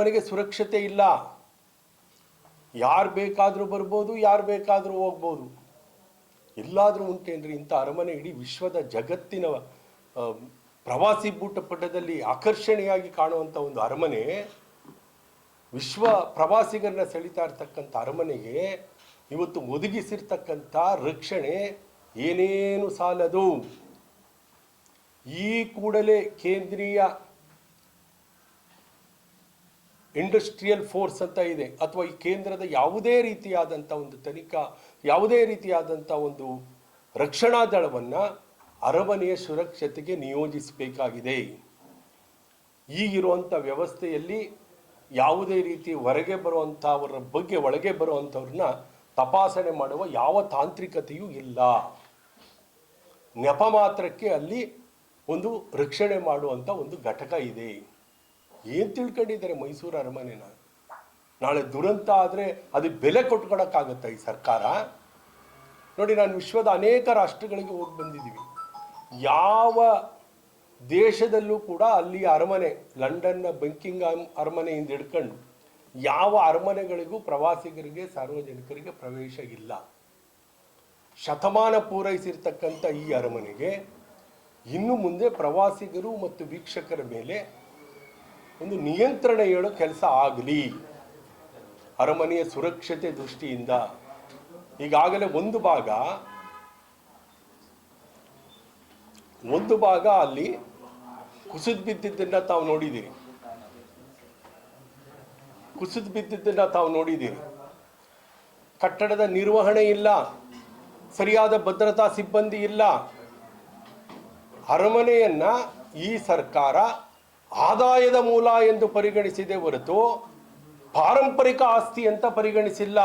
ಮನೆಗೆ ಸುರಕ್ಷತೆ ಇಲ್ಲ. ಯಾರು ಬೇಕಾದರೂ ಬರ್ಬೋದು, ಯಾರು ಬೇಕಾದರೂ ಹೋಗ್ಬೋದು. ಎಲ್ಲಾದರೂ ಉಂಟೇನ್ರಿ ಇಂಥ ಅರಮನೆ? ಇಡೀ ವಿಶ್ವದ ಜಗತ್ತಿನ ಪ್ರವಾಸಿ ಭೂಪಟದಲ್ಲಿ ಆಕರ್ಷಣೆಯಾಗಿ ಕಾಣುವಂಥ ಒಂದು ಅರಮನೆ, ವಿಶ್ವ ಪ್ರವಾಸಿಗರನ್ನ ಸೆಳೀತಾ ಇರ್ತಕ್ಕಂಥ ಅರಮನೆಗೆ ಇವತ್ತು ಒದಗಿಸಿರ್ತಕ್ಕಂಥ ರಕ್ಷಣೆ ಏನೇನು ಸಾಲದು. ಈ ಕೂಡಲೇ ಕೇಂದ್ರೀಯ ಇಂಡಸ್ಟ್ರಿಯಲ್ ಫೋರ್ಸ್ ಅಂತ ಇದೆ, ಅಥವಾ ಈ ಕೇಂದ್ರದ ಯಾವುದೇ ರೀತಿಯಾದಂಥ ಒಂದು ತನಿಖಾ, ಯಾವುದೇ ರೀತಿಯಾದಂಥ ಒಂದು ರಕ್ಷಣಾ ದಳವನ್ನು ಅರಮನೆಯ ಸುರಕ್ಷತೆಗೆ ನಿಯೋಜಿಸಬೇಕಾಗಿದೆ. ಈಗಿರುವಂಥ ವ್ಯವಸ್ಥೆಯಲ್ಲಿ ಯಾವುದೇ ರೀತಿ ಹೊರಗೆ ಬರುವಂಥವರ ಬಗ್ಗೆ ಒಳಗೆ ಬರುವಂಥವ್ರನ್ನ ತಪಾಸಣೆ ಮಾಡುವ ಯಾವ ತಾಂತ್ರಿಕತೆಯೂ ಇಲ್ಲ. ನೆಪ ಮಾತ್ರಕ್ಕೆ ಅಲ್ಲಿ ಒಂದು ರಕ್ಷಣೆ ಮಾಡುವಂಥ ಒಂದು ಘಟಕ ಇದೆ. ಏನು ತಿಳ್ಕೊಂಡಿದ್ದಾರೆ ಮೈಸೂರು ಅರಮನೆನ? ನಾಳೆ ದುರಂತ ಆದರೆ ಅದಕ್ಕೆ ಬೆಲೆ ಕೊಟ್ಕೊಳಕ್ಕಾಗತ್ತಾ ಈ ಸರ್ಕಾರ? ನೋಡಿ, ನಾನು ವಿಶ್ವದ ಅನೇಕ ರಾಷ್ಟ್ರಗಳಿಗೆ ಹೋಗಿ ಬಂದಿದ್ದೀವಿ. ಯಾವ ದೇಶದಲ್ಲೂ ಕೂಡ ಅಲ್ಲಿ ಅರಮನೆ, ಲಂಡನ್ನ ಬಂಕಿಂಗ್ಹಾಮ್ ಅರಮನೆಯಿಂದ ಹಿಡ್ಕೊಂಡು ಯಾವ ಅರಮನೆಗಳಿಗೂ ಪ್ರವಾಸಿಗರಿಗೆ, ಸಾರ್ವಜನಿಕರಿಗೆ ಪ್ರವೇಶ ಇಲ್ಲ. ಶತಮಾನ ಪೂರೈಸಿರ್ತಕ್ಕಂಥ ಈ ಅರಮನೆಗೆ ಇನ್ನು ಮುಂದೆ ಪ್ರವಾಸಿಗರು ಮತ್ತು ವೀಕ್ಷಕರ ಮೇಲೆ ಒಂದು ನಿಯಂತ್ರಣ ಹೇಳೋ ಕೆಲಸ ಆಗಲಿ ಅರಮನೆಯ ಸುರಕ್ಷತೆ ದೃಷ್ಟಿಯಿಂದ. ಈಗಾಗಲೇ ಒಂದು ಭಾಗ ಅಲ್ಲಿ ಕುಸಿದು ಬಿದ್ದಿದ್ದನ್ನು ತಾವು ನೋಡಿದ್ದೀರಿ. ಕಟ್ಟಡದ ನಿರ್ವಹಣೆ ಇಲ್ಲ, ಸರಿಯಾದ ಭದ್ರತಾ ಸಿಬ್ಬಂದಿ ಇಲ್ಲ. ಅರಮನೆಯನ್ನ ಈ ಸರ್ಕಾರ ಆದಾಯದ ಮೂಲ ಎಂದು ಪರಿಗಣಿಸಿದೆ ಹೊರತು ಪಾರಂಪರಿಕ ಆಸ್ತಿ ಅಂತ ಪರಿಗಣಿಸಿಲ್ಲ.